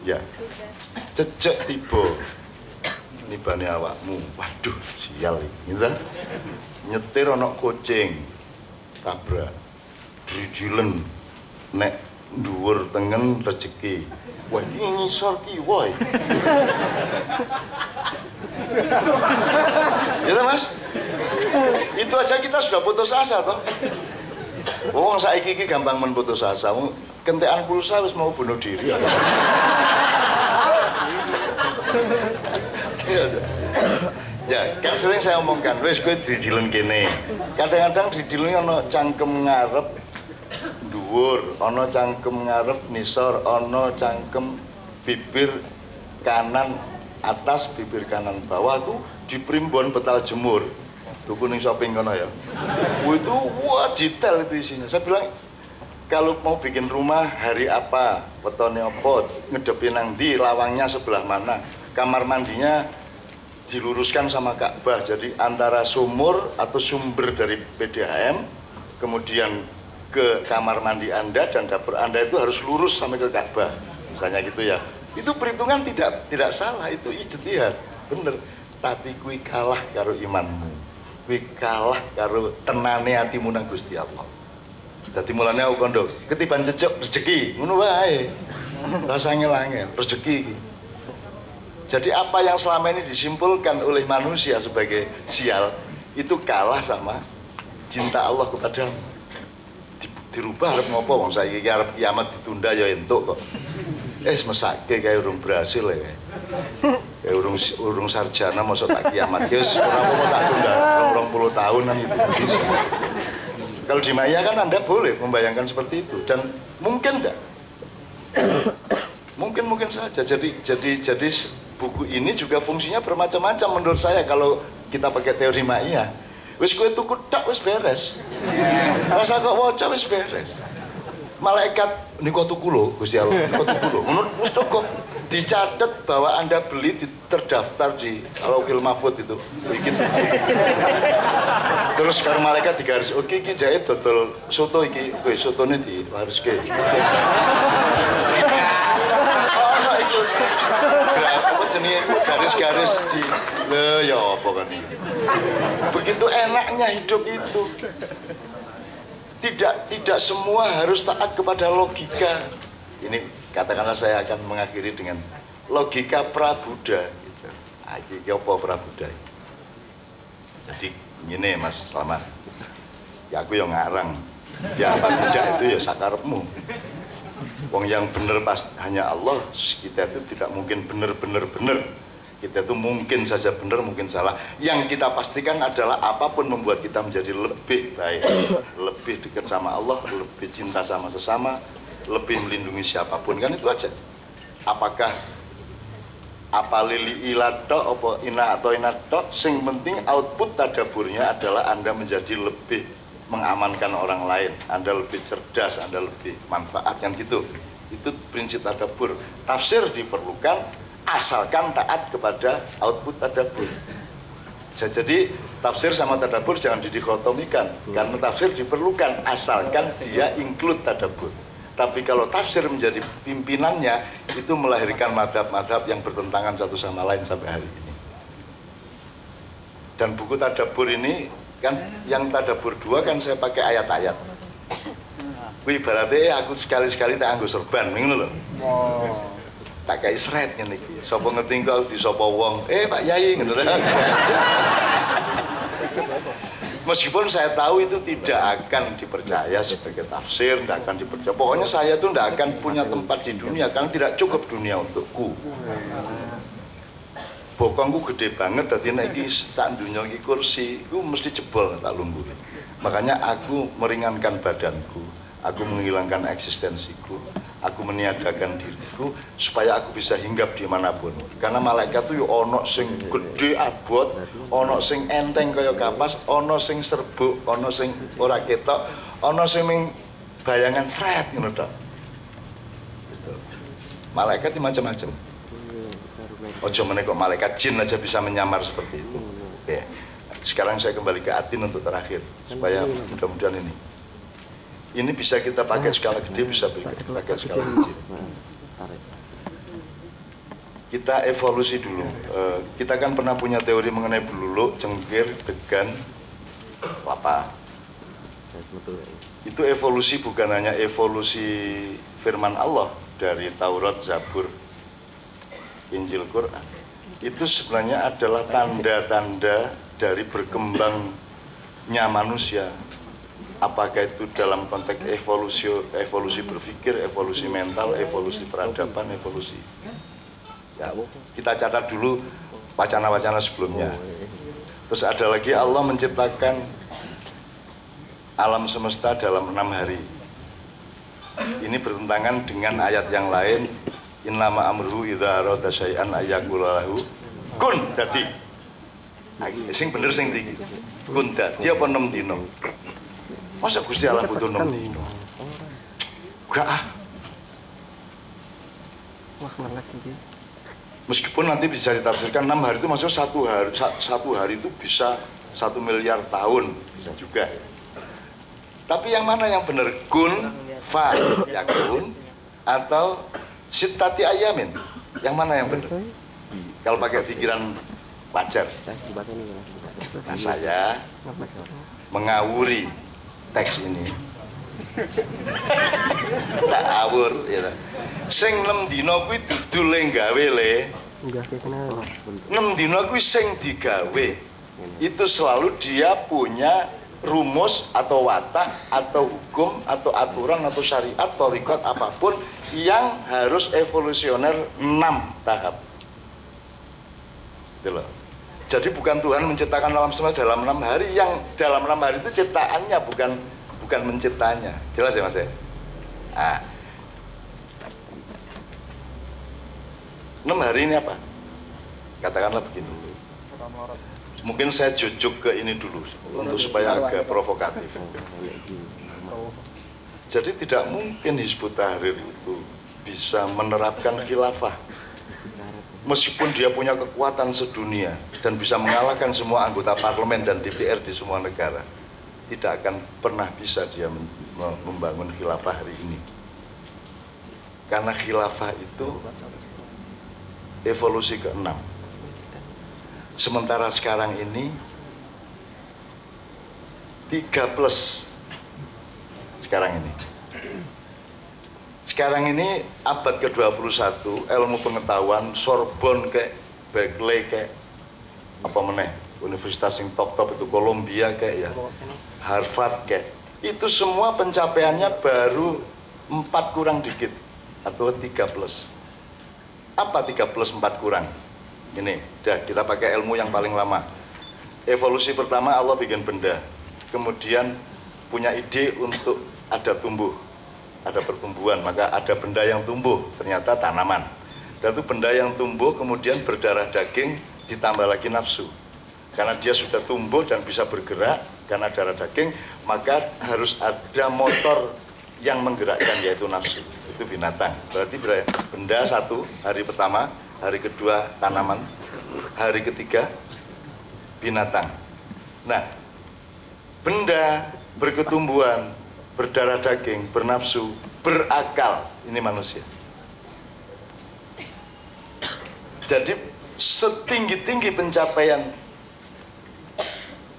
Ya, cecek tiba nibane awakmu. Waduh, sial iki. Nyetir ana kucing tabrak. Drijilen nek dhuwur tengen rezeki. Wah, iki ngisor kiwa. Ya Mas? Itu aja kita sudah putus asa toh. Wong saiki iki gampang men putus asa. Wong kentekan pulsa wis mau bunuh diri. Ya, kan sering saya omongkan, wis kowe didilen kene. Kadang-kadang didilen ana cangkem ngarep dhuwur, ana cangkem ngarep nisor, ana cangkem bibir kanan atas, bibir kanan bawah itu di primbon betal jemur. Tuku ning shopping kono ya. Itu wah detail itu isinya. Saya bilang kalau mau bikin rumah hari apa, wetone apa, ngedepi nang ndi, lawangnya sebelah mana, kamar mandinya diluruskan sama Ka'bah. Jadi antara sumur atau sumber dari PDAM kemudian ke kamar mandi Anda dan dapur Anda itu harus lurus sampai ke Ka'bah. Misalnya gitu ya. Itu perhitungan tidak salah, itu ijtihad. Bener. Tapi kui kalah karo imanmu. Kui kalah karo tenane atimu nang Gusti Allah. Dadi mulane aku kondo, ketiban cecek rezeki, ngono wae. Rasane langit, rezeki iki. Jadi apa yang selama ini disimpulkan oleh manusia sebagai sial itu kalah sama cinta Allah kepadamu. Dirubah arep ngopo wong saiki arep kiamat ditunda ya entuk kok. Mesake kae urung berhasil ya. Kayak urung sarjana mosok tak kiamat. Wis ora apa tak tunda 20 tahunan itu bisa. Kalau di Maya kan Anda boleh membayangkan seperti itu dan mungkin enggak? Mungkin saja. Jadi buku ini juga fungsinya bermacam-macam menurut saya kalau kita pakai teori Maya. Wis kowe tuku tok wis beres. Rasa kok waca wis beres. Malaikat niku tuku lho Gusti Allah, niku tuku lho. Menurut wis cukup dicatat bahwa Anda beli terdaftar di Lauhil Mahfuz itu. Dikit. Terus sekarang malaikat digaris, oke iki jahit dodol soto iki, kowe sotone diwariske. Ono iku. Apa jenenge garis-garis di ya apa kan ini. Begitu enaknya hidup itu. Tidak semua harus taat kepada logika. Ini katakanlah saya akan mengakhiri dengan logika pra-Buddha gitu. Iki apa pra-Buddha? Jadi ini Mas Slamet. Ya aku yang ngarang. Ya apa tidak itu ya sakarepmu. Wong yang benar pas hanya Allah, kita itu tidak mungkin benar. Kita itu mungkin saja benar, mungkin salah. Yang kita pastikan adalah apapun membuat kita menjadi lebih baik, lebih dekat sama Allah, lebih cinta sama sesama, lebih melindungi siapapun, kan itu aja. Apakah apa lili ilato, apa ina atau inato, sing penting output tadaburnya adalah Anda menjadi lebih mengamankan orang lain, Anda lebih cerdas, Anda lebih manfaat, kan gitu. Itu prinsip tadabur. Tafsir diperlukan asalkan taat kepada output tadabur. Jadi tafsir sama tadabur jangan didikotomikan, karena tafsir diperlukan asalkan dia include tadabur. Tapi kalau tafsir menjadi pimpinannya, itu melahirkan madhab-madhab yang bertentangan satu sama lain sampai hari ini. Dan buku tadabur ini kan yang tadabur 2 kan saya pakai ayat-ayat. Ibaratnya aku sekali-sekali tak anggo serban, ngono lho. Tak kayak seret ngene iki. Sapa ngerti kok di sapa wong, Pak Yai ngono lho. Meskipun saya tahu itu tidak akan dipercaya sebagai tafsir, tidak akan dipercaya. Pokoknya saya tuh tidak akan punya tempat di dunia karena tidak cukup dunia untukku. Bokongku gede banget, tadi nek iki sak dunya iki kursi, iku mesti jebol tak lumburi. Makanya aku meringankan badanku, aku menghilangkan eksistensiku, aku meniadakan diriku supaya aku bisa hinggap dimanapun. Karena malaikat itu ono sing gede abot, ono sing enteng kaya kapas, ono sing serbuk, ono sing ora ketok, ono sing bayangan sret ngono tok. Gitu. Malaikat itu macam-macam. Ojo meneh kok malaikat jin aja bisa menyamar seperti itu. Oke. Sekarang saya kembali ke Atin untuk terakhir supaya mudah-mudahan ini. Ini bisa kita pakai skala gede, bisa pakai skala kecil. Kita evolusi dulu. Kita kan pernah punya teori mengenai beluluk, cengkir, degan, kelapa. Itu evolusi bukan hanya evolusi firman Allah dari Taurat, Zabur, Injil, Quran. Itu sebenarnya adalah tanda-tanda dari berkembangnya manusia. Apakah itu dalam konteks evolusi berpikir, evolusi mental, evolusi peradaban, evolusi. Ya, kita catat dulu wacana-wacana sebelumnya. Terus ada lagi Allah menciptakan alam semesta dalam 6 hari. Ini bertentangan dengan ayat yang lain. Innama amruhu idza arada syai'an ayyaqula lahu kun dadi. Sing bener sing iki. Kun dadi apa 6 dino. Masa Gusti Allah butuh 6 dino? Enggak ah. Meskipun nanti bisa ditafsirkan 6 hari itu maksudnya satu hari itu bisa 1 miliar tahun, bisa juga. Tapi yang mana yang benar? Kun, fa, yakun, atau sittati ayamin? Yang mana yang benar? Kalau pakai pikiran wajar. Nah, saya mengawuri teks ini. Tak awur, ya. Sing 6 dina kuwi dudu le gawe le. 6 dina kuwi sing digawe. Itu selalu dia punya rumus atau watak atau hukum atau aturan atau syariat atau rikot apapun yang harus evolusioner 6 tahap. Gitu loh. Jadi bukan Tuhan menciptakan alam semesta dalam 6 hari, yang dalam 6 hari itu ciptaannya bukan menciptanya. Jelas ya Mas ya? Nah, 6 hari ini apa? Katakanlah begini. Mungkin saya jujuk ke ini dulu untuk supaya agak provokatif. Jadi tidak mungkin Hizbut Tahrir itu bisa menerapkan khilafah meskipun dia punya kekuatan sedunia dan bisa mengalahkan semua anggota parlemen dan DPR di semua negara. Tidak akan pernah bisa dia membangun khilafah hari ini. Karena khilafah itu evolusi ke-6. Sementara sekarang ini 3+. Sekarang ini abad ke-21, ilmu pengetahuan, Sorbonne kayak Berkeley kayak apa meneh, universitas yang top-top itu Columbia kayak ya, Harvard kayak, itu semua pencapaiannya baru 4 kurang dikit atau 3+. Apa 3+4 kurang? Ini, kita pakai ilmu yang paling lama. Evolusi pertama Allah bikin benda, kemudian punya ide untuk ada tumbuh, ada pertumbuhan, maka ada benda yang tumbuh, ternyata tanaman. Dan itu benda yang tumbuh kemudian berdarah daging, ditambah lagi nafsu. Karena dia sudah tumbuh dan bisa bergerak, karena darah daging, maka harus ada motor yang menggerakkan, yaitu nafsu. Itu binatang. Berarti benda satu, hari pertama, hari kedua tanaman, hari ketiga binatang. Nah, benda berketumbuhan, berdarah daging, bernafsu, berakal, ini manusia. Jadi setinggi-tinggi pencapaian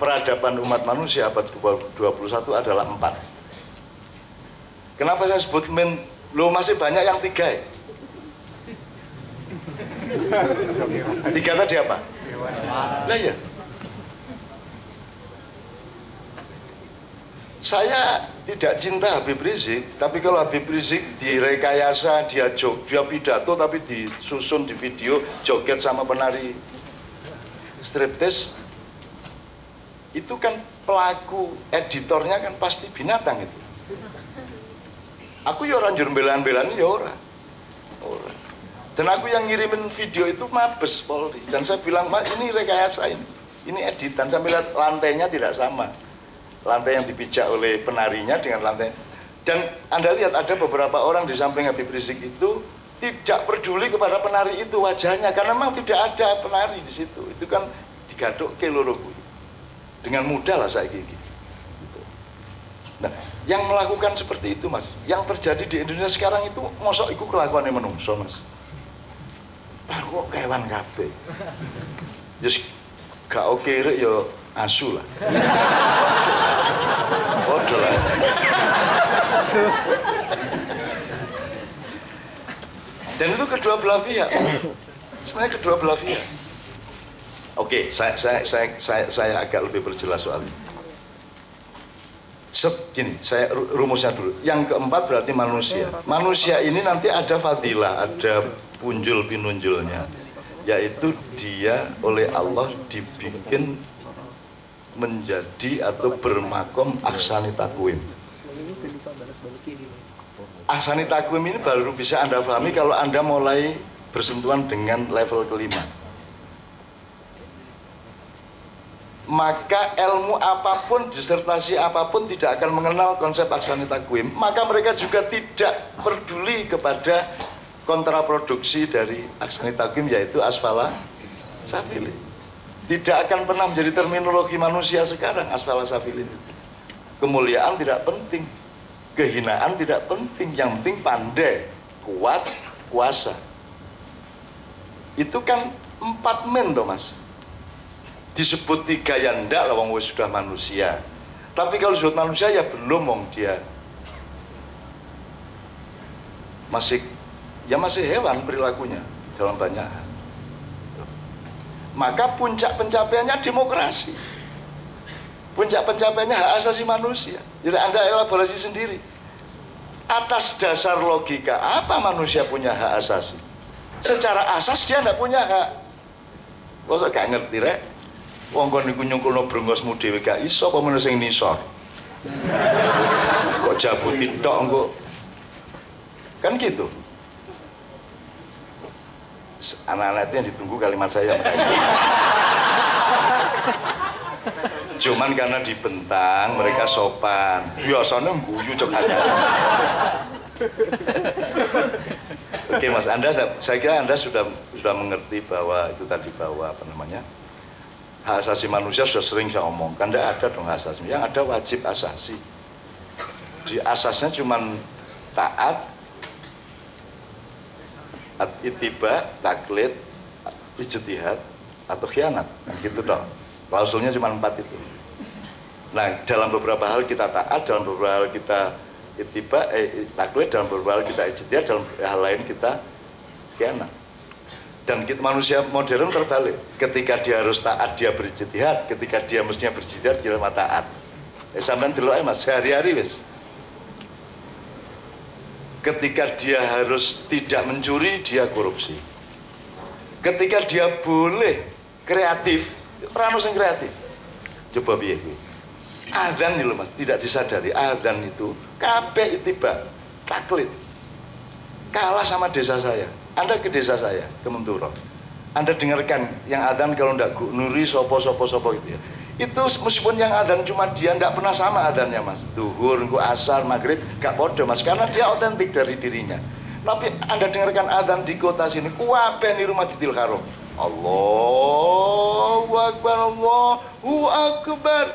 peradaban umat manusia abad 21 adalah 4. Kenapa saya sebut masih banyak yang 3 ya? 3 tadi apa? Nah ya, saya tidak cinta Habib Rizik, tapi kalau Habib Rizik direkayasa, dia pidato tapi disusun di video joget sama penari striptease, itu kan pelaku editornya kan pasti binatang itu. Aku ya orang jurbelan-belan ya orang. Dan aku yang ngirimin video itu Mabes Polri, dan saya bilang, Mas, ini rekayasa, ini editan. Saya lihat lantainya tidak sama, lantai yang dipijak oleh penarinya dengan lantai. Dan Anda lihat ada beberapa orang di samping Habib Rizik itu tidak peduli kepada penari itu wajahnya, karena memang tidak ada penari di situ. Itu kan digaduk ke loro dengan mudah lah saya gigi. Nah, yang melakukan seperti itu, Mas. Yang terjadi di Indonesia sekarang itu mosok iku kelakuane menungso, Mas. Kok kewan kabeh. Yes, gak oke rek yo asu lah. Bodoh lah. Dan itu kedua belah pihak. Sebenarnya kedua belah pihak. Oke, saya agak lebih perjelas soal ini. Gini, saya rumusnya dulu. Yang keempat berarti manusia. Manusia ini nanti ada fadilah, ada punjul pinunjulnya, yaitu dia oleh Allah dibikin menjadi atau bermakom ahsani takwim. Ahsani takwim ini baru bisa Anda pahami kalau Anda mulai bersentuhan dengan level kelima. Maka ilmu apapun, disertasi apapun tidak akan mengenal konsep ahsani takwim. Maka mereka juga tidak peduli kepada kontraproduksi dari ahsani takwim, yaitu asfala safilin. Tidak akan pernah menjadi terminologi manusia sekarang asfala safilin. Kemuliaan tidak penting, kehinaan tidak penting, yang penting pandai, kuat, kuasa. Itu kan 4 men toh, Mas. Disebut 3 ya ndak lah, wong sudah manusia. Tapi kalau disebut manusia ya belum, wong dia masih hewan perilakunya dalam banyak hal. Maka puncak pencapaiannya demokrasi, puncak pencapaiannya hak asasi manusia. Jadi Anda elaborasi sendiri atas dasar logika apa manusia punya hak asasi. Secara asas dia tidak punya hak. Kok gak ngerti rek? Wong kon niku nyungkulno brengosmu dhewe gak iso apa meneh sing nisor. Kok jabuti tok engko. Kan gitu. Anak-anak itu yang ditunggu kalimat saya. Cuman karena dibentang mereka sopan. Biasanya guyu cok ada. Oke Mas, saya kira Anda sudah mengerti bahwa itu tadi, bahwa apa namanya, hak asasi manusia sudah sering saya omongkan. Tidak ada dong hak asasi, yang ada wajib asasi. Di asasnya cuman taat, ittiba, taklid, ijtihad, atau khianat. Nah, gitu dong. Klausulnya cuma 4 itu. Nah, dalam beberapa hal kita taat, dalam beberapa hal kita ittiba, taklid, dalam beberapa hal kita ijtihad, dalam hal lain kita khianat. Dan kita manusia modern terbalik. Ketika dia harus taat, dia berijtihad. Ketika dia mestinya berijtihad, dia malah taat. Sampean delok ae Mas, sehari-hari wis. Ketika dia harus tidak mencuri, dia korupsi. Ketika dia boleh kreatif, ora ono sing kreatif. Coba piye kuwi? Adzan nih lho Mas, tidak disadari adzan itu kabeh ittiba, taklid. Kalah sama desa saya. Anda ke desa saya, ke Menturo. Anda dengarkan yang adzan kalau ndak nuri sopo gitu ya. Itu meskipun yang adzan cuma dia, ndak pernah sama adzannya Mas. Duhur, asar, maghrib, gak podo Mas, karena dia otentik dari dirinya. Tapi Anda dengarkan adzan di kota sini, kuwabe niru Masjidil Haram. Allahu Akbar, Allahu Akbar.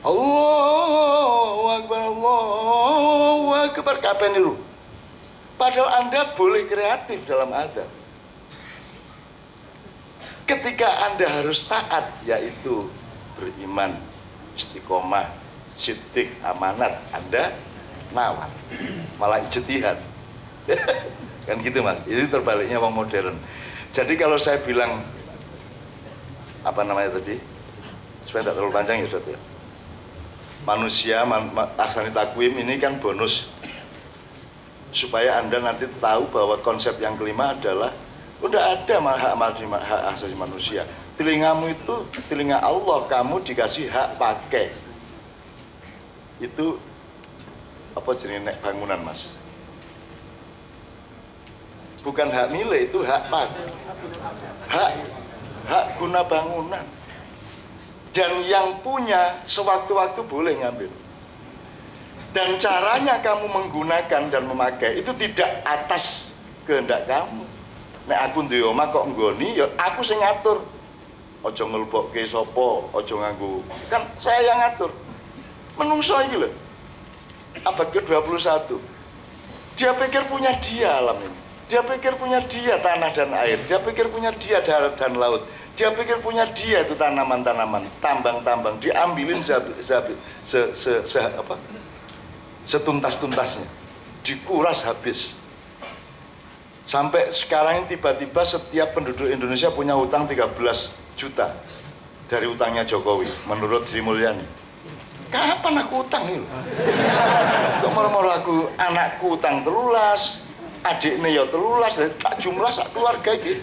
Allahu Akbar, Allahu Akbar, kabeh niru. Padahal Anda boleh kreatif dalam adzan. Ketika Anda harus taat, yaitu beriman, istiqomah, siddiq, amanat, Anda nawar, malah ijtihad. Kan gitu Mas, itu terbaliknya wong modern. Jadi kalau saya bilang apa namanya tadi, supaya tidak terlalu panjang ya Ustaz ya, manusia ahsani takwim ini kan bonus supaya Anda nanti tahu bahwa konsep yang kelima adalah udah ada hak asasi manusia. Telingamu itu telinga Allah, kamu dikasih hak pakai. Itu apa jenis bangunan Mas? Bukan hak milik, itu hak pakai. Hak guna bangunan. Dan yang punya sewaktu-waktu boleh ngambil. Dan caranya kamu menggunakan dan memakai itu tidak atas kehendak kamu. Nek aku duwe omah kok nggoni, ya aku sing ngatur. Aja ngelbokke sapa, aja nganggo. Kan saya yang ngatur. Menungso iki lho. Abad ke-21. Dia pikir punya dia alam ini. Dia pikir punya dia tanah dan air. Dia pikir punya dia darat dan laut. Dia pikir punya dia itu tanaman-tanaman, tambang-tambang. Diambilin setuntas-tuntasnya. Dikuras habis. Sampai sekarang ini tiba-tiba setiap penduduk Indonesia punya utang 13 juta dari utangnya Jokowi, menurut Sri Mulyani. Kapan aku utang ini? Kok moro-moro aku anakku utang 13, adiknya ya 13, tak jumlah sak keluarga ini.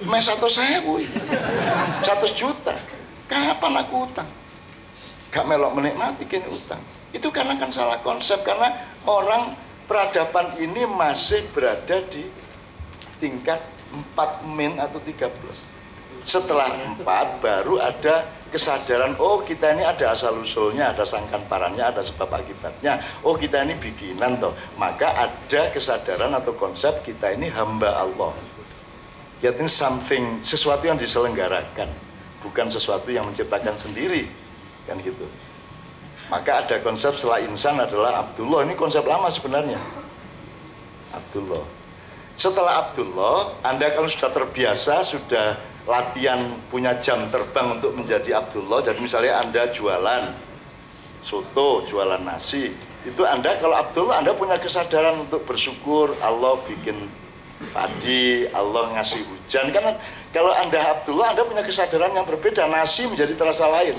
Mes 100.000, 100 juta. Kapan aku utang? Gak melok menikmati kini utang. Itu karena kan salah konsep, karena orang peradaban ini masih berada di tingkat 4 min atau 13. Setelah 4 baru ada kesadaran, oh kita ini ada asal-usulnya, ada sangkan parannya, ada sebab akibatnya. Oh kita ini bikinan toh. Maka ada kesadaran atau konsep kita ini hamba Allah. Yaitu something, sesuatu yang diselenggarakan, bukan sesuatu yang menciptakan sendiri, kan gitu. Maka ada konsep setelah insan adalah Abdullah. Ini konsep lama sebenarnya. Abdullah. Setelah Abdullah, Anda kalau sudah terbiasa, sudah latihan punya jam terbang untuk menjadi Abdullah. Jadi misalnya Anda jualan soto, jualan nasi, itu Anda kalau Abdullah, Anda punya kesadaran untuk bersyukur Allah bikin padi, Allah ngasih hujan. Karena kalau Anda Abdullah, Anda punya kesadaran yang berbeda. Nasi menjadi terasa lain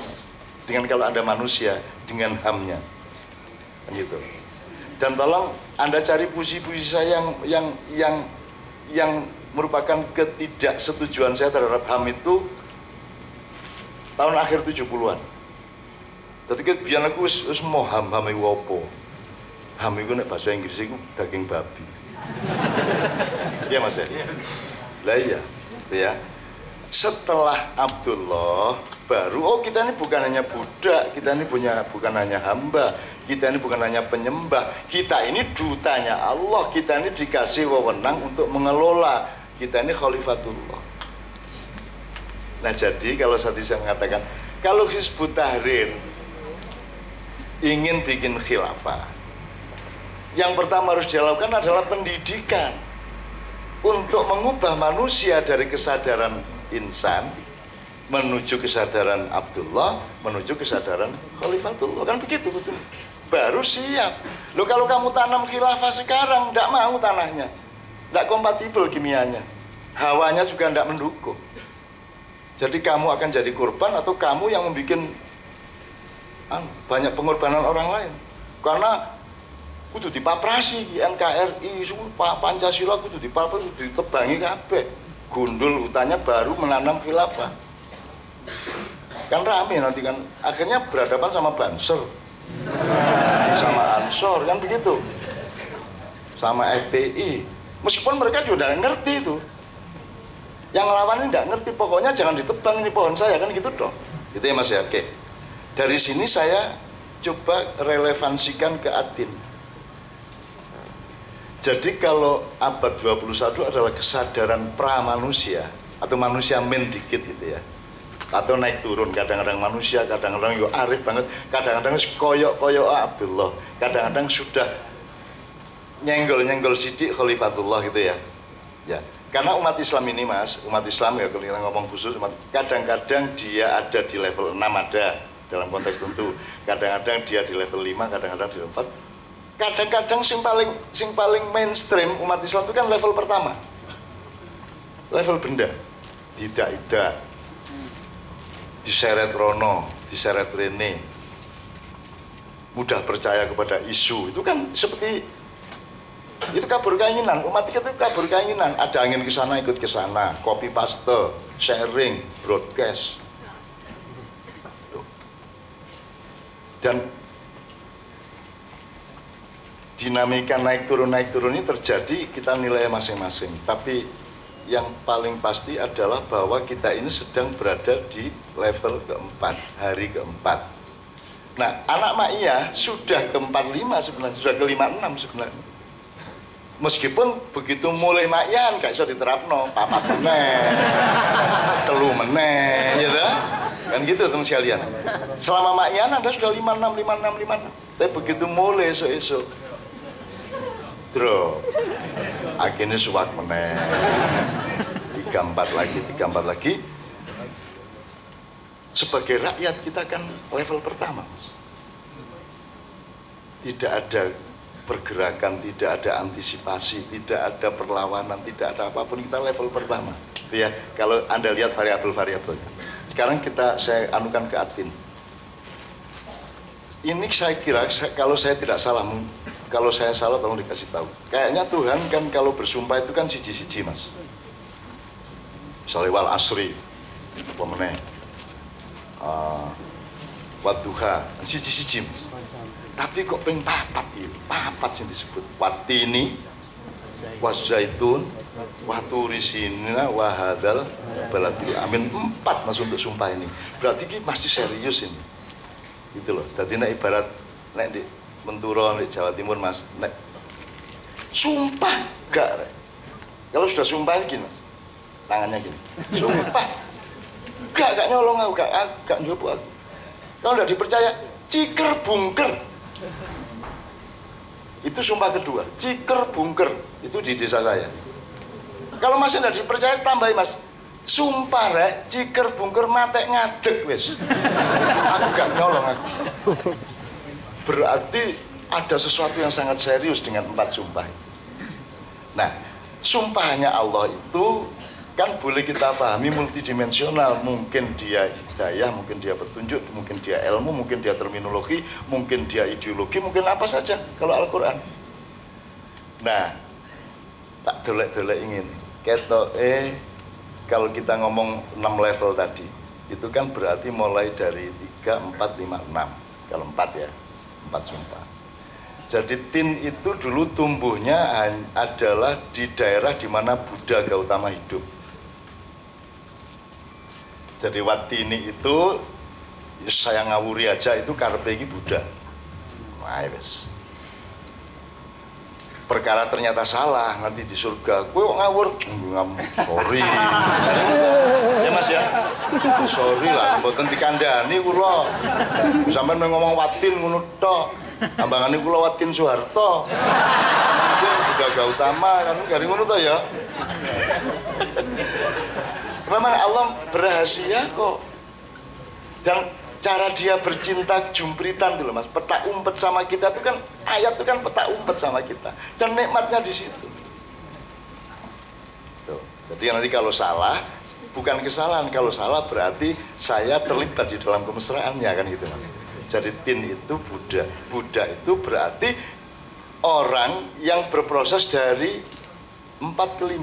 dengan kalau Anda manusia, dengan hamnya, kan gitu. Dan tolong Anda cari puisi-puisi saya yang merupakan ketidaksetujuan saya terhadap ham itu tahun akhir 70-an. Jadi biar aku wis mau ham iku apa? Ham iku nek bahasa Inggris iku daging babi. Iya Mas ya? Lah iya, ya. Setelah Abdullah baru, oh kita ini bukan hanya budak, kita ini bukan hanya hamba, kita ini bukan hanya penyembah, kita ini dutanya Allah, kita ini dikasih wewenang untuk mengelola, kita ini khalifatullah. Nah jadi kalau tadi saya mengatakan, kalau Hizbut Tahrir ingin bikin khilafah, yang pertama harus dilakukan adalah pendidikan untuk mengubah manusia dari kesadaran insan menuju kesadaran Abdullah, menuju kesadaran khalifatullah. Kan begitu betul. Baru siap. Loh kalau kamu tanam khilafah sekarang, tidak mau tanahnya, tidak kompatibel kimianya, hawanya juga tidak mendukung. Jadi kamu akan jadi korban atau kamu yang membuat banyak pengorbanan orang lain. Karena kudu dipaprasi NKRI, Pancasila kudu dipaprasi, kudu ditebangi kabeh. Gundul hutannya baru menanam khilafah. Kan rame nanti kan, akhirnya berhadapan sama Banser, sama Ansor, kan begitu, sama FPI. Meskipun mereka juga tidak ngerti itu, yang lawan ini tidak ngerti, pokoknya jangan ditebang ini pohon saya, kan gitu dong. Gitu ya Mas ya. Oke. Dari sini saya coba relevansikan ke Atin. Jadi kalau abad 21 adalah kesadaran pra-manusia atau manusia mendikit gitu ya, atau naik turun, kadang-kadang manusia, kadang-kadang yo arif banget, kadang-kadang koyok-koyok Abdullah, kadang-kadang sudah nyenggol-nyenggol sidik khalifatullah gitu ya. Ya, karena umat Islam ini Mas, umat Islam ya kalau kita ngomong khusus, kadang-kadang dia ada di level 6 ada dalam konteks tentu, kadang-kadang dia di level 5, kadang-kadang di level 4. Kadang-kadang sing paling mainstream umat Islam itu kan level pertama, level benda, tidak diseret rono, diseret rene, mudah percaya kepada isu, itu kan seperti itu kabur keinginan, umat kita itu kabur keinginan, ada angin ke sana ikut ke sana, copy paste, sharing, broadcast. Dan dinamika naik turun ini terjadi, kita nilai masing-masing. Tapi yang paling pasti adalah bahwa kita ini sedang berada di level keempat, hari keempat. Nah, anak Ma'iyah sudah ke-45 sebenarnya, sudah ke-56 sebenarnya. Meskipun begitu mulai Ma'iyah gak bisa diterapno, papat meneh, telu meneh, gitu. Kan gitu teman sekalian. Selama makyan Anda sudah 56, 56, 56. Tapi begitu mulai esok-esok, drop. Akhirnya suwak meneh. 34 lagi. Sebagai rakyat kita kan level pertama, Mas. Tidak ada pergerakan, tidak ada antisipasi, tidak ada perlawanan, tidak ada apapun, kita level pertama. Ya, kalau Anda lihat variabel-variabel. Sekarang saya anukan ke Atin. Ini saya kira, kalau saya tidak salah, kalau saya salah tolong dikasih tahu. Kayaknya Tuhan kan kalau bersumpah itu kan siji-siji, Mas. Misalnya wal asri, apa meneh, wadduha, siji-siji, Mas. Tapi kok ping papat ya, papat yang disebut watini, wazaitun, waturisina, wahadal, baladil amin. 4 Mas untuk sumpah ini. Berarti ini pasti serius ini. Gitu loh. Jadi ibarat nek di Menturo di Jawa Timur, Mas, nek sumpah gak. Kalau sudah sumpah ini gini, Mas. Tangannya gini. Sumpah. Gak nyolong aku, gak nyoba aku. Kalau tidak dipercaya, ciker bungker. Itu sumpah kedua, ciker bungker. Itu di desa saya. Kalau masih tidak dipercaya, tambahin, Mas. Sumpah rek, ciker bungker matek ngadeg wis. Aku gak nyolong aku. Berarti ada sesuatu yang sangat serius dengan 4 sumpah. Nah, sumpahnya Allah itu kan boleh kita pahami multidimensional. Mungkin dia hidayah, mungkin dia petunjuk, mungkin dia ilmu, mungkin dia terminologi, mungkin dia ideologi, mungkin apa saja kalau Al-Quran. Nah, tak dolek-dolek ingin kalau kita ngomong 6 level tadi, itu kan berarti mulai dari 3, 4, 5, 6. Kalau 4 ya, 4 sumpah. Jadi tin itu dulu tumbuhnya adalah di daerah di mana Buddha Gautama hidup. Jadi watini itu saya ngawuri aja itu karepe iki Buddha. Wah, wis. Perkara ternyata salah, nanti di surga kowe kok ngawur, sorry. Ya Mas ya. Sorry lah, mboten dikandani kula. Sampeyan ngomong watin ngono tok. Ambangane kula Watin Soeharto. Buddha Gautama kan gari ngono to ya. Memang Allah berhasil kok. Dan cara dia bercinta jumpritan dulu, Mas. Petak umpet sama kita itu kan, ayat itu kan petak umpet sama kita. Dan nikmatnya di situ. Tuh. Jadi nanti kalau salah, bukan kesalahan. Kalau salah berarti saya terlibat di dalam kemesraannya kan gitu, Mas. Jadi tin itu Buddha. Buddha itu berarti orang yang berproses dari 4 ke 5.